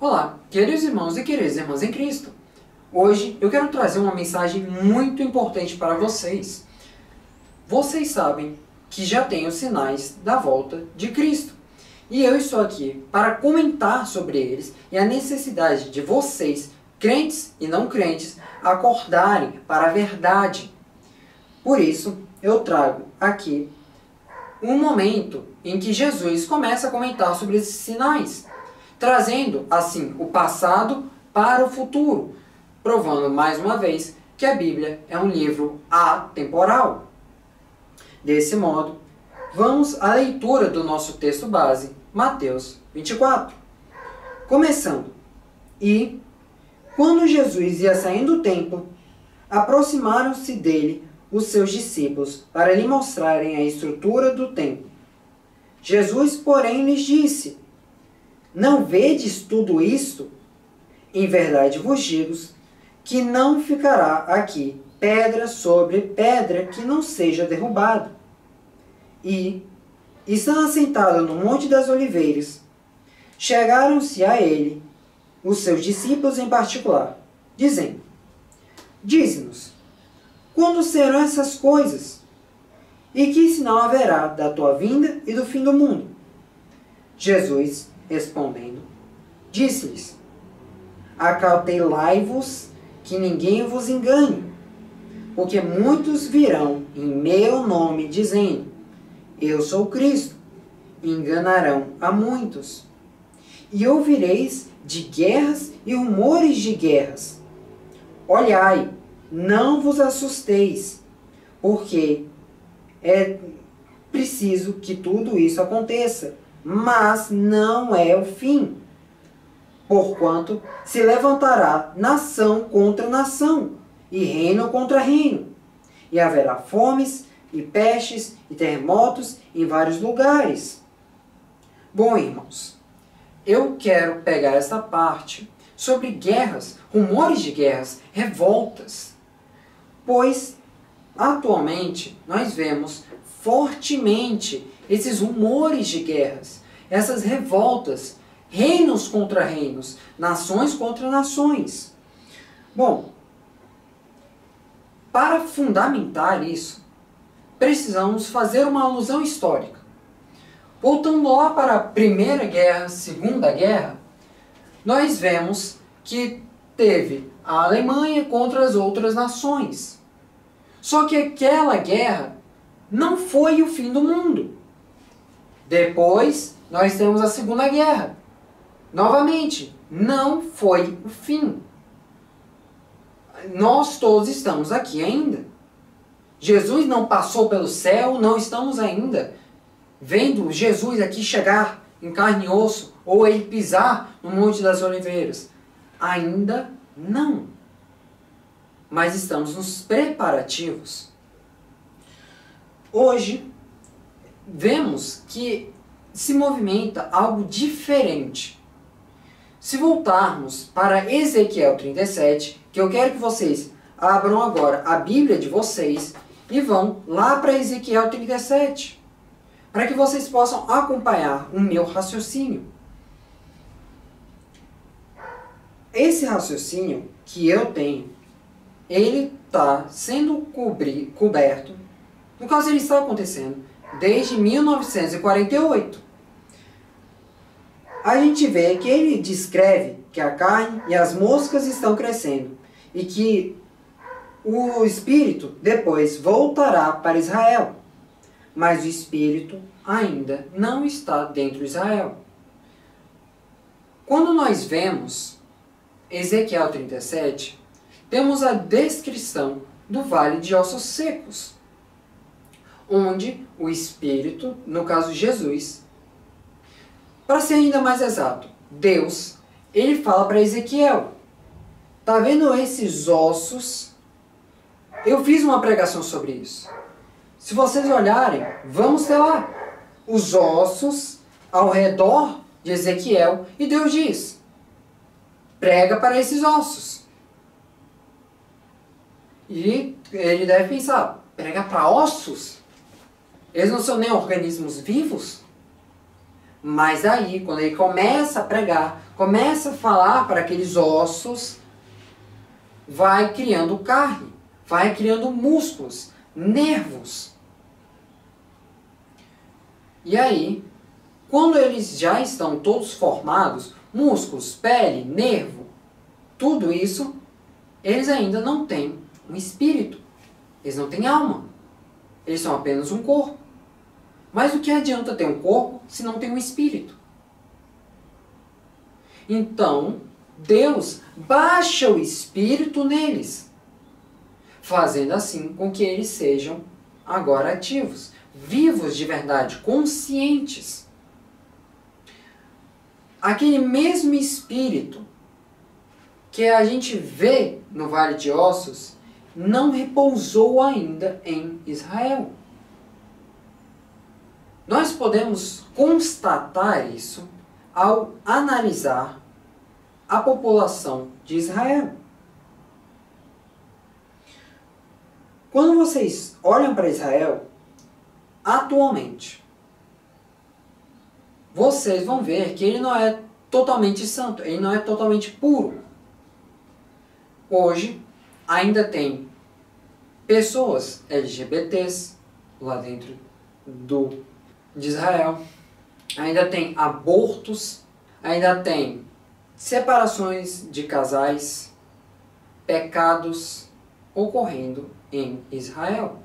Olá, queridos irmãos e queridas irmãs em Cristo. Hoje eu quero trazer uma mensagem muito importante para vocês. Vocês sabem que já tem os sinais da volta de Cristo. E eu estou aqui para comentar sobre eles e a necessidade de vocês, crentes e não crentes, acordarem para a verdade. Por isso, eu trago aqui um momento em que Jesus começa a comentar sobre esses sinais, trazendo, assim, o passado para o futuro, provando mais uma vez que a Bíblia é um livro atemporal. Desse modo, vamos à leitura do nosso texto base, Mateus 24. Começando. E, quando Jesus ia saindo do templo, aproximaram-se dele os seus discípulos para lhe mostrarem a estrutura do templo. Jesus, porém, lhes disse: Não vedes tudo isto? Em verdade vos digo que não ficará aqui pedra sobre pedra que não seja derrubada. E, estando assentado no Monte das Oliveiras, chegaram-se a ele, os seus discípulos em particular, dizendo: Dize-nos, quando serão essas coisas? E que sinal haverá da tua vinda e do fim do mundo? Jesus, respondendo, disse-lhes: Acautelai-vos que ninguém vos engane, porque muitos virão em meu nome dizendo: Eu sou Cristo, e enganarão a muitos. E ouvireis de guerras e rumores de guerras. Olhai, não vos assusteis, porque é preciso que tudo isso aconteça, mas não é o fim. Porquanto se levantará nação contra nação, e reino contra reino, e haverá fomes, e pestes, e terremotos em vários lugares. Bom, irmãos, eu quero pegar esta parte sobre guerras, rumores de guerras, revoltas, pois atualmente nós vemos fortemente esses rumores de guerras, essas revoltas, reinos contra reinos, nações contra nações. Bom, para fundamentar isso, precisamos fazer uma alusão histórica. Voltando lá para a Primeira Guerra, Segunda Guerra, nós vemos que teve a Alemanha contra as outras nações. Só que aquela guerra não foi o fim do mundo. Depois, nós temos a Segunda Guerra. Novamente, não foi o fim. Nós todos estamos aqui ainda. Jesus não passou pelo céu, não estamos ainda vendo Jesus aqui chegar em carne e osso, ou ele pisar no Monte das Oliveiras. Ainda não. Mas estamos nos preparativos. Hoje, vemos que se movimenta algo diferente. Se voltarmos para Ezequiel 37, que eu quero que vocês abram agora a Bíblia de vocês e vão lá para Ezequiel 37, para que vocês possam acompanhar o meu raciocínio. Esse raciocínio que eu tenho, ele está sendo coberto, no caso ele está acontecendo desde 1948. A gente vê que ele descreve que a carne e as moscas estão crescendo e que o Espírito depois voltará para Israel. Mas o Espírito ainda não está dentro de Israel. Quando nós vemos Ezequiel 37, temos a descrição do vale de ossos secos, onde o Espírito, no caso Jesus, para ser ainda mais exato, Deus, ele fala para Ezequiel: tá vendo esses ossos? Eu fiz uma pregação sobre isso. Se vocês olharem, vamos ter lá os ossos ao redor de Ezequiel, e Deus diz: prega para esses ossos. E ele deve pensar: prega para ossos? Eles não são nem organismos vivos? Mas aí, quando ele começa a pregar começa a falar para aqueles ossos, vai criando carne, vai criando músculos, nervos. E aí, quando eles já estão todos formados, músculos, pele, nervo, tudo isso, eles ainda não têm um espírito. Eles não têm alma. Eles são apenas um corpo. Mas o que adianta ter um corpo se não tem um espírito? Então, Deus baixa o espírito neles, fazendo assim com que eles sejam agora ativos, vivos de verdade, conscientes. Aquele mesmo espírito que a gente vê no Vale de Ossos não repousou ainda em Israel. Nós podemos constatar isso ao analisar a população de Israel. Quando vocês olham para Israel, atualmente, vocês vão ver que ele não é totalmente santo, ele não é totalmente puro. Hoje, ainda tem pessoas LGBTs lá dentro de Israel, ainda tem abortos, ainda tem separações de casais, pecados ocorrendo em Israel,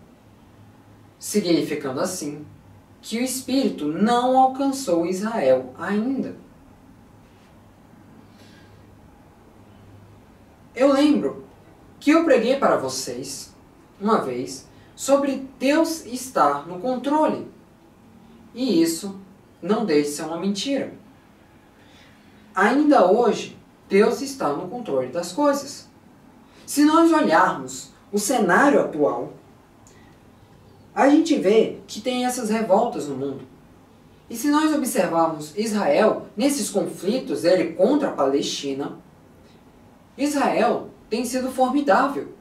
significando assim que o Espírito não alcançou Israel ainda. Eu lembro que eu preguei para vocês, uma vez, sobre Deus estar no controle. E isso não deixa de ser uma mentira. Ainda hoje, Deus está no controle das coisas. Se nós olharmos o cenário atual, a gente vê que tem essas revoltas no mundo. E se nós observarmos Israel nesses conflitos dele contra a Palestina, Israel tem sido formidável.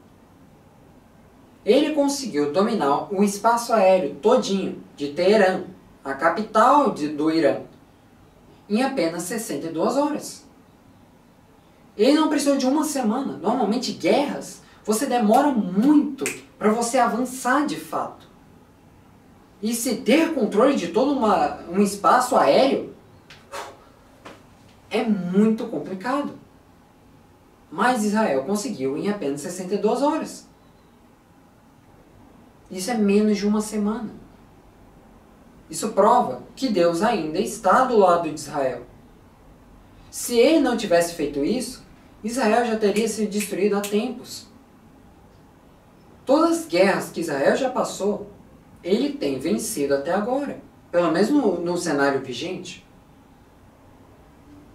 Ele conseguiu dominar o espaço aéreo todinho de Teherã, a capital do Irã, em apenas 62 horas. Ele não precisou de uma semana. Normalmente, guerras, você demora muito para você avançar de fato. E se ter controle de todo um espaço aéreo é muito complicado. Mas Israel conseguiu em apenas 62 horas. Isso é menos de uma semana. Isso prova que Deus ainda está do lado de Israel. Se ele não tivesse feito isso, Israel já teria sido destruído há tempos. Todas as guerras que Israel já passou, ele tem vencido até agora. Pelo menos no cenário vigente.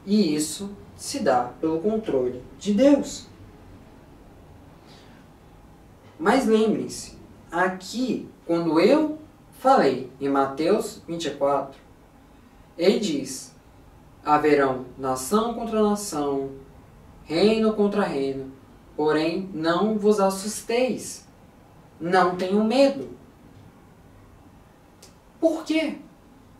E isso se dá pelo controle de Deus. Mas lembrem-se, aqui, quando eu falei em Mateus 24, ele diz: haverão nação contra nação, reino contra reino, porém não vos assusteis, não tenham medo. Por quê?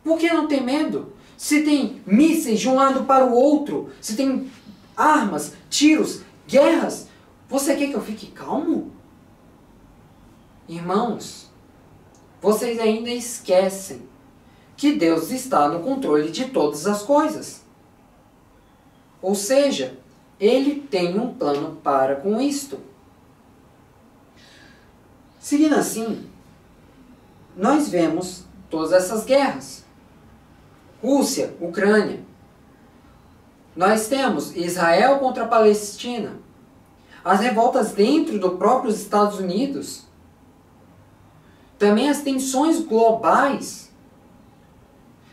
Por que não tem medo? Se tem mísseis de um lado para o outro, se tem armas, tiros, guerras, você quer que eu fique calmo? Irmãos, vocês ainda esquecem que Deus está no controle de todas as coisas. Ou seja, Ele tem um plano para com isto. Seguindo assim, nós vemos todas essas guerras. Rússia, Ucrânia. Nós temos Israel contra a Palestina. As revoltas dentro dos próprios Estados Unidos. Também as tensões globais.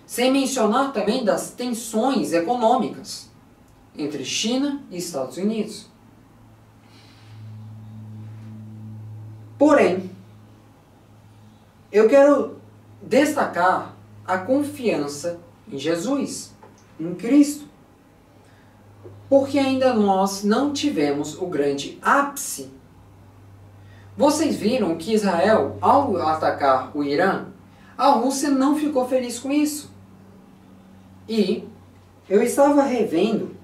Sem mencionar também das tensões econômicas entre China e Estados Unidos. Porém, eu quero destacar a confiança em Jesus, em Cristo. Porque ainda nós não tivemos o grande ápice. Vocês viram que Israel, ao atacar o Irã, a Rússia não ficou feliz com isso. E eu estava revendo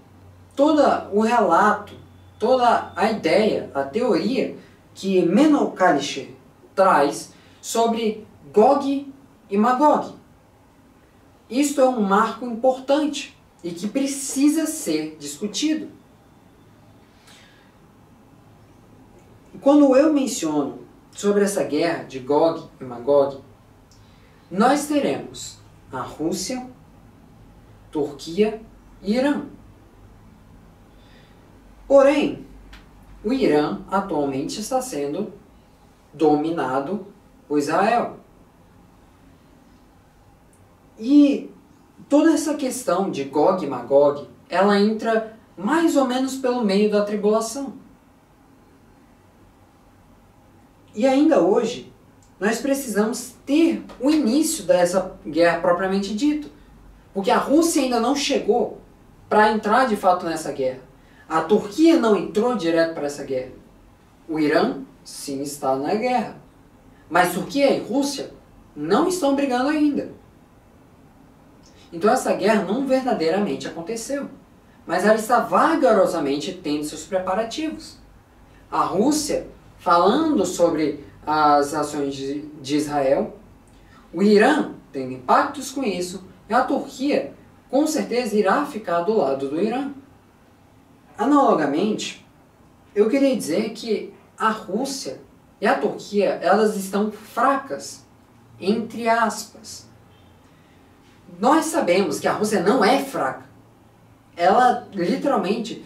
todo o relato, toda a ideia, a teoria que Menno Kalischer traz sobre Gog e Magog. Isto é um marco importante e que precisa ser discutido. Quando eu menciono sobre essa guerra de Gog e Magog, nós teremos a Rússia, Turquia e Irã. Porém, o Irã atualmente está sendo dominado por Israel. E toda essa questão de Gog e Magog, ela entra mais ou menos pelo meio da tribulação. E ainda hoje, nós precisamos ter o início dessa guerra propriamente dito. Porque a Rússia ainda não chegou para entrar de fato nessa guerra. A Turquia não entrou direto para essa guerra. O Irã, sim, está na guerra. Mas Turquia e Rússia não estão brigando ainda. Então essa guerra não verdadeiramente aconteceu. Mas ela está vagarosamente tendo seus preparativos. A Rússia falando sobre as ações de Israel, o Irã tendo impactos com isso, e a Turquia com certeza irá ficar do lado do Irã. Analogamente, eu queria dizer que a Rússia e a Turquia, elas estão fracas, entre aspas. Nós sabemos que a Rússia não é fraca. Ela literalmente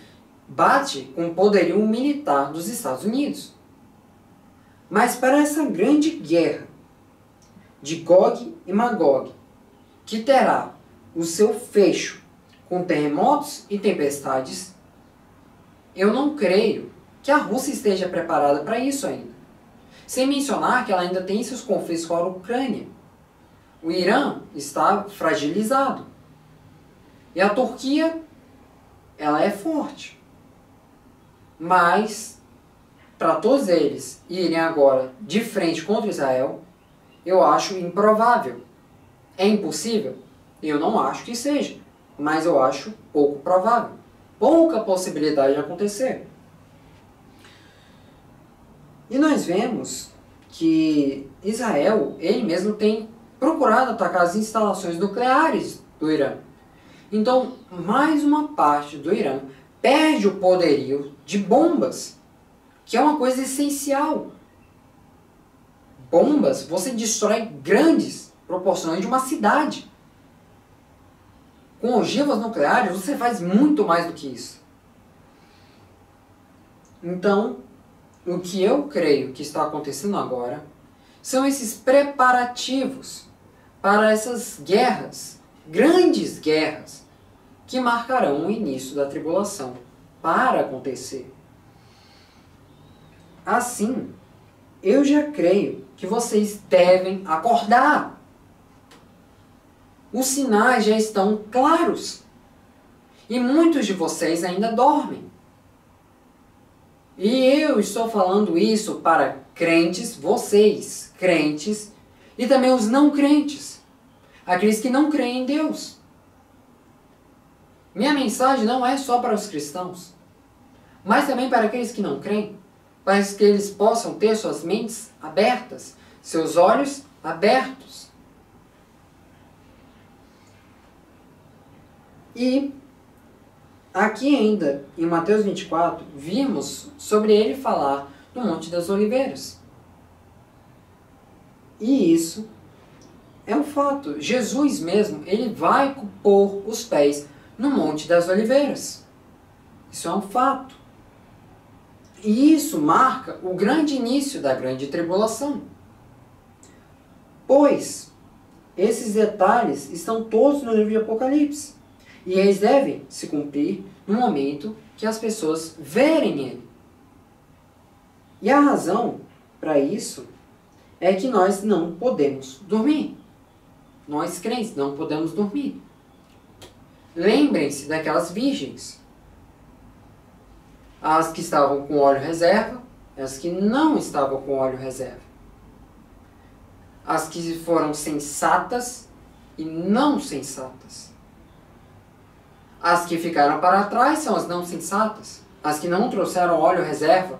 bate com o poderio militar dos Estados Unidos. Mas para essa grande guerra de Gog e Magog, que terá o seu fecho com terremotos e tempestades, eu não creio que a Rússia esteja preparada para isso ainda. Sem mencionar que ela ainda tem seus conflitos com a Ucrânia. O Irã está fragilizado. E a Turquia, ela é forte. Mas, para todos eles irem agora de frente contra Israel, eu acho improvável. É impossível? Eu não acho que seja, mas eu acho pouco provável. Pouca possibilidade de acontecer. E nós vemos que Israel, ele mesmo tem procurado atacar as instalações nucleares do Irã. Então, mais uma parte do Irã perde o poderio de bombas, que é uma coisa essencial. Bombas, você destrói grandes proporções de uma cidade. Com ogivas nucleares, você faz muito mais do que isso. Então, o que eu creio que está acontecendo agora são esses preparativos para essas guerras, grandes guerras, que marcarão o início da tribulação para acontecer. Assim, eu já creio que vocês devem acordar. Os sinais já estão claros. E muitos de vocês ainda dormem. E eu estou falando isso para crentes, vocês, crentes, e também os não crentes, aqueles que não creem em Deus. Minha mensagem não é só para os cristãos, mas também para aqueles que não creem, para que eles possam ter suas mentes abertas, seus olhos abertos. E aqui ainda, em Mateus 24, vimos sobre ele falar no Monte das Oliveiras. E isso é um fato. Jesus mesmo, ele vai pôr os pés no Monte das Oliveiras. Isso é um fato. E isso marca o grande início da grande tribulação. Pois esses detalhes estão todos no livro de Apocalipse. E eles devem se cumprir no momento que as pessoas verem ele. E a razão para isso é que nós não podemos dormir. Nós crentes não podemos dormir. Lembrem-se daquelas virgens. As que estavam com óleo reserva, as que não estavam com óleo reserva. As que foram sensatas e não sensatas. As que ficaram para trás são as não sensatas, as que não trouxeram óleo reserva.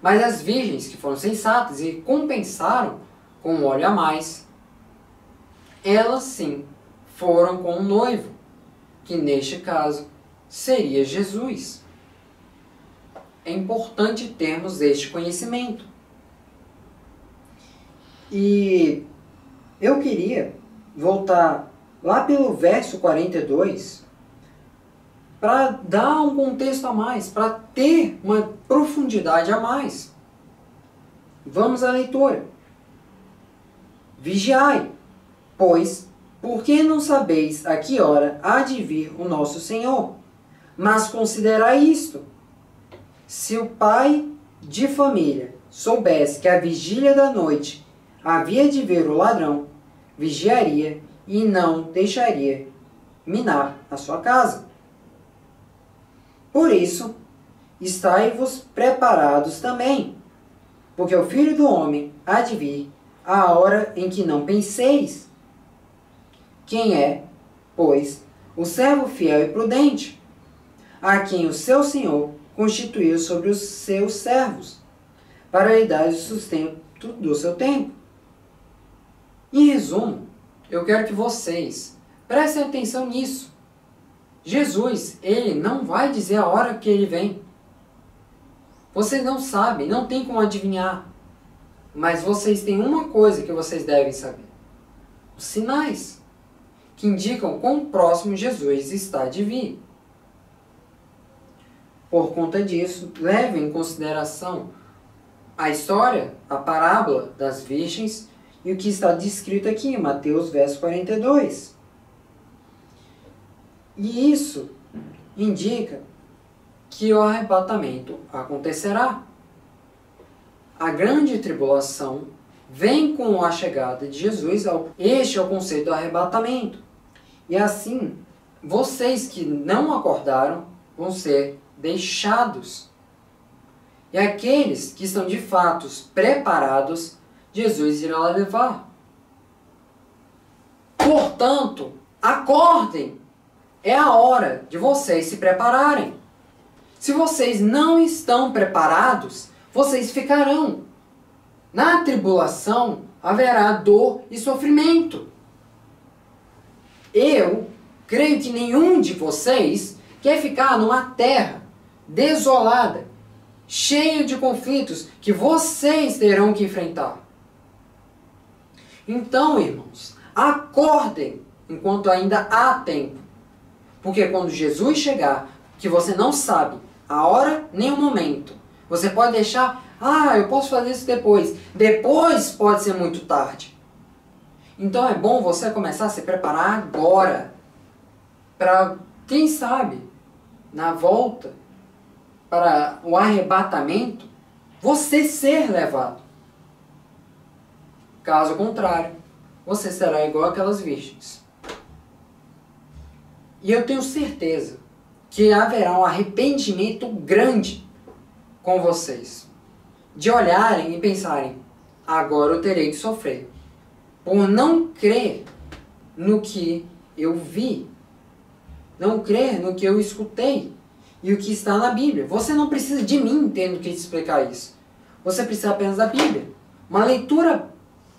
Mas as virgens que foram sensatas e compensaram com um óleo a mais, elas sim foram com o noivo, que neste caso seria Jesus. É importante termos este conhecimento. E eu queria voltar lá pelo verso 42 para dar um contexto a mais, para ter uma profundidade a mais. Vamos à leitura. Vigiai, pois, porque não sabeis a que hora há de vir o nosso Senhor. Mas considerai isto: se o pai de família soubesse que a vigília da noite havia de ver o ladrão, vigiaria e não deixaria minar a sua casa. Por isso, estai-vos preparados também, porque o Filho do Homem há de vir à hora em que não penseis. Quem é, pois, o servo fiel e prudente, a quem o seu Senhor constituiu sobre os seus servos, para lhe dar o sustento do seu tempo? Em resumo, eu quero que vocês prestem atenção nisso. Jesus, ele não vai dizer a hora que ele vem. Vocês não sabem, não tem como adivinhar. Mas vocês têm uma coisa que vocês devem saber: os sinais, que indicam quão próximo Jesus está de vir. Por conta disso, levem em consideração a história, a parábola das virgens e o que está descrito aqui em Mateus, verso 42. E isso indica que o arrebatamento acontecerá. A grande tribulação vem com a chegada de Jesus. Este é o conceito do arrebatamento. E assim, vocês que não acordaram vão ser deixados. E aqueles que estão de fato preparados, Jesus irá levar. Portanto, acordem! É a hora de vocês se prepararem. Se vocês não estão preparados, vocês ficarão. Na tribulação haverá dor e sofrimento. Eu creio que nenhum de vocês quer ficar numa terra desolada, cheia de conflitos que vocês terão que enfrentar. Então, irmãos, acordem enquanto ainda há tempo. Porque quando Jesus chegar, que você não sabe a hora nem o momento, você pode deixar, eu posso fazer isso depois. Depois pode ser muito tarde. Então é bom você começar a se preparar agora, para, quem sabe, na volta, para o arrebatamento, você ser levado. Caso contrário, você será igual aquelas virgens. E eu tenho certeza que haverá um arrependimento grande com vocês. De olharem e pensarem, agora eu terei que sofrer. Por não crer no que eu vi. Não crer no que eu escutei. E o que está na Bíblia. Você não precisa de mim tendo que te explicar isso. Você precisa apenas da Bíblia. Uma leitura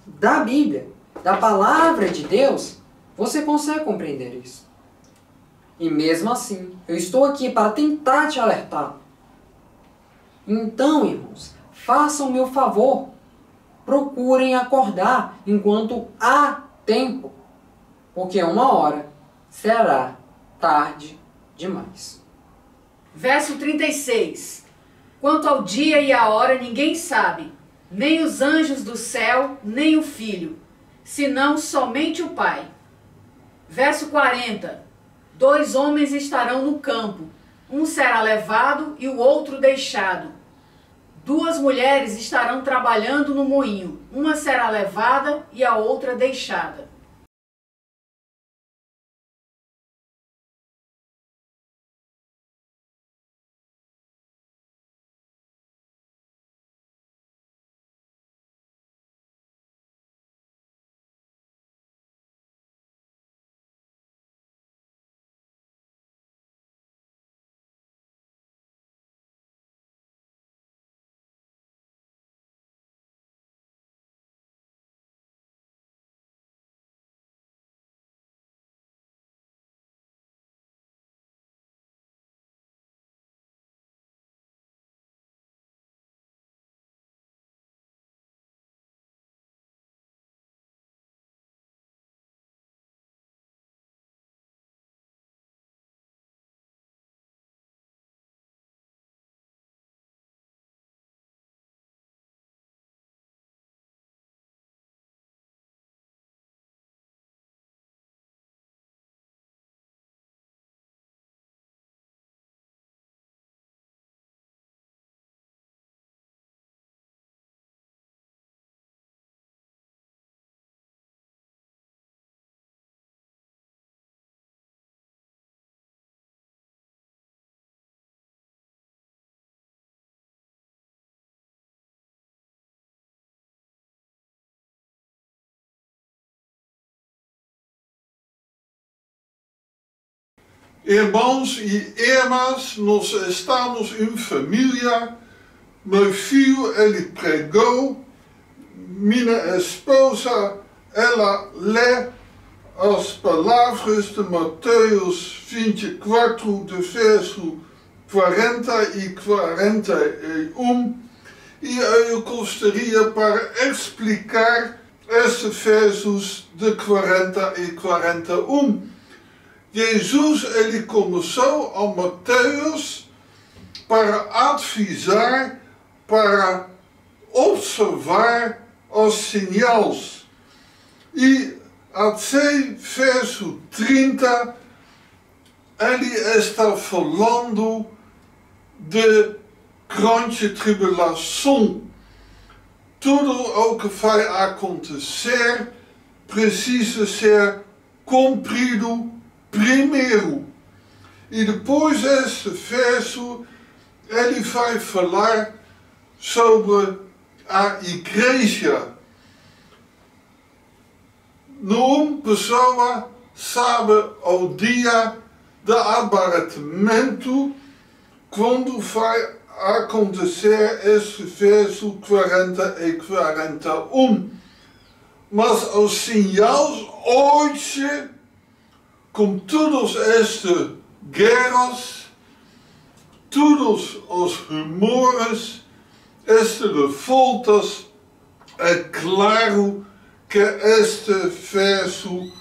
da Bíblia, da palavra de Deus, você consegue compreender isso. E mesmo assim, eu estou aqui para tentar te alertar. Então, irmãos, façam o meu favor. Procurem acordar enquanto há tempo. Porque uma hora será tarde demais. Verso 36. Quanto ao dia e à hora ninguém sabe, nem os anjos do céu, nem o Filho, senão somente o Pai. Verso 40. 2 homens estarão no campo, um será levado e o outro deixado. 2 mulheres estarão trabalhando no moinho, uma será levada e a outra deixada. Irmãos e irmãs, nós estamos em família. Meu filho, ele pregou. Minha esposa, ela lê as palavras de Mateus 24, de verso 40 e 41. E eu gostaria para explicar esses versos de 40 e 41. Jesus, ele começou a Mateus para avisar, para observar os sinais. E até verso 30, ele está falando de grande tribulação. Tudo o que vai acontecer precisa ser cumprido primeiro. E depois desse verso, ele vai falar sobre a igreja. Nenhuma pessoa sabe o dia do abatimento, quando vai acontecer esse verso 40 e 41. Mas os sinais hoje, com todas estas guerras, todos os rumores, estas revoltas, é claro que este verso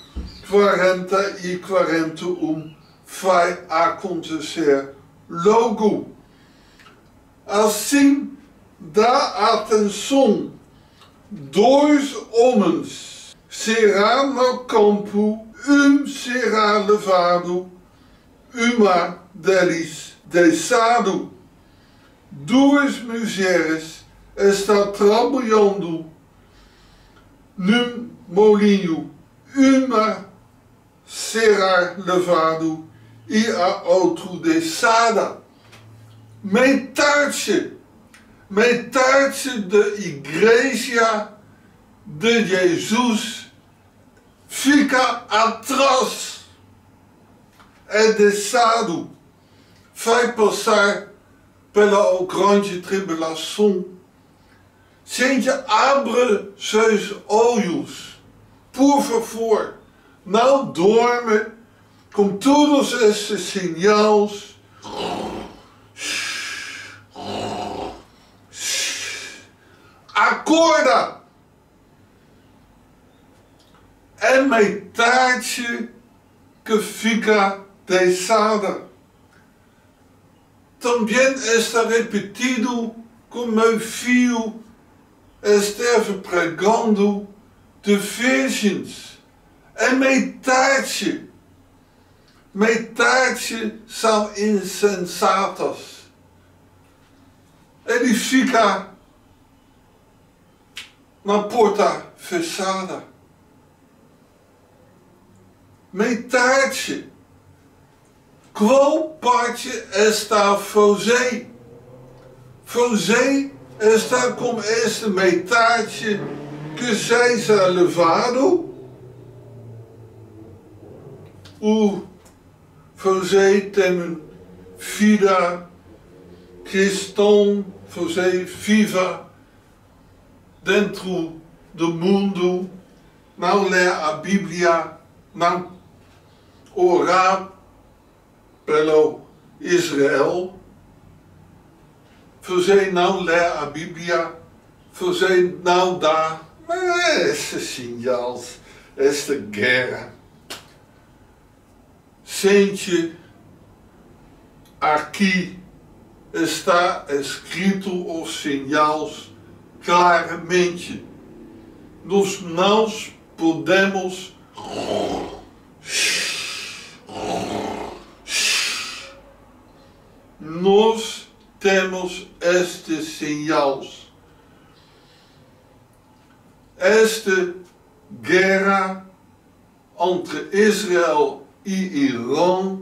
40 e 41 vai acontecer logo. Assim, dá atenção. 2 homens serão no campo, será levado, uma deles deixado. 2 mulheres estão trabalhando num molinho, uma será levado e a outra deixada. Metade da igreja de Jesus fica atrás, é deixado, vai passar pela grande tribulação. Gente, abre seus olhos, por favor, não dorme com todos esses sinais. Acorda! É metade que fica deixada. Também está repetido com meu filho esteve pregando de virgens. É metade. Metade são insensatas. Ele fica na porta fechada. Metade. Qual parte está você? Você está com essa metade que seja levado? Ou você tem vida cristã, você vive dentro do mundo, não lê a Bíblia, não orar pelo Israel, você não lê a Bíblia, você não dá esses sinais, esta guerra. Sente, aqui está escrito os sinais claramente. Nós não podemos nós temos estes sinais. Esta guerra entre Israel e Irã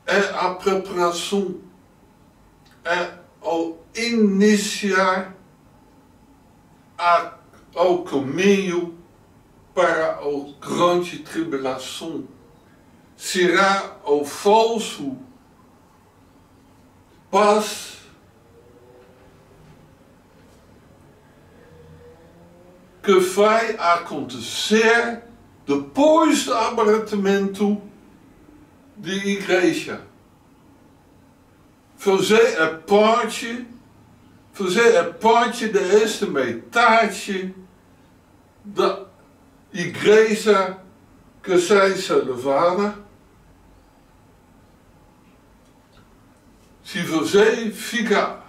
é a preparação, é o iniciar o caminho para a grande tribulação será o falso paz que vai acontecer depois do abatimento da igreja. Fazer a parte desta metade da igreja que sai salvada. Se você fica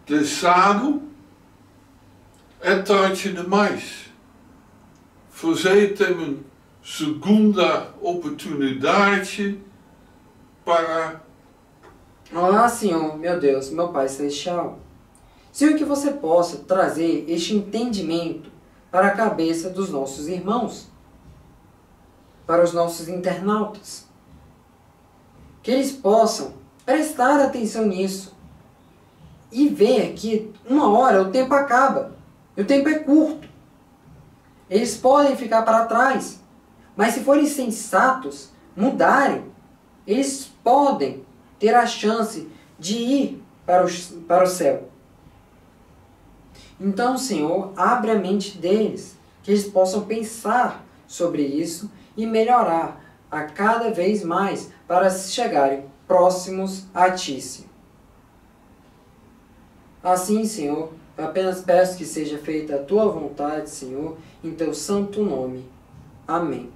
deixado, é tarde demais. Você tem uma segunda oportunidade para... Ah, Senhor, meu Deus, meu Pai Celestial. Senhor, que você possa trazer este entendimento para a cabeça dos nossos irmãos, para os nossos internautas. Que eles possam prestar atenção nisso e ver que uma hora o tempo acaba, e o tempo é curto. Eles podem ficar para trás, mas se forem sensatos, mudarem, eles podem ter a chance de ir para o céu. Então, Senhor, abre a mente deles, que eles possam pensar sobre isso e melhorar a cada vez mais para chegarem próximos a Ti, Senhor. Assim, Senhor, eu apenas peço que seja feita a Tua vontade, Senhor, em Teu santo nome. Amém.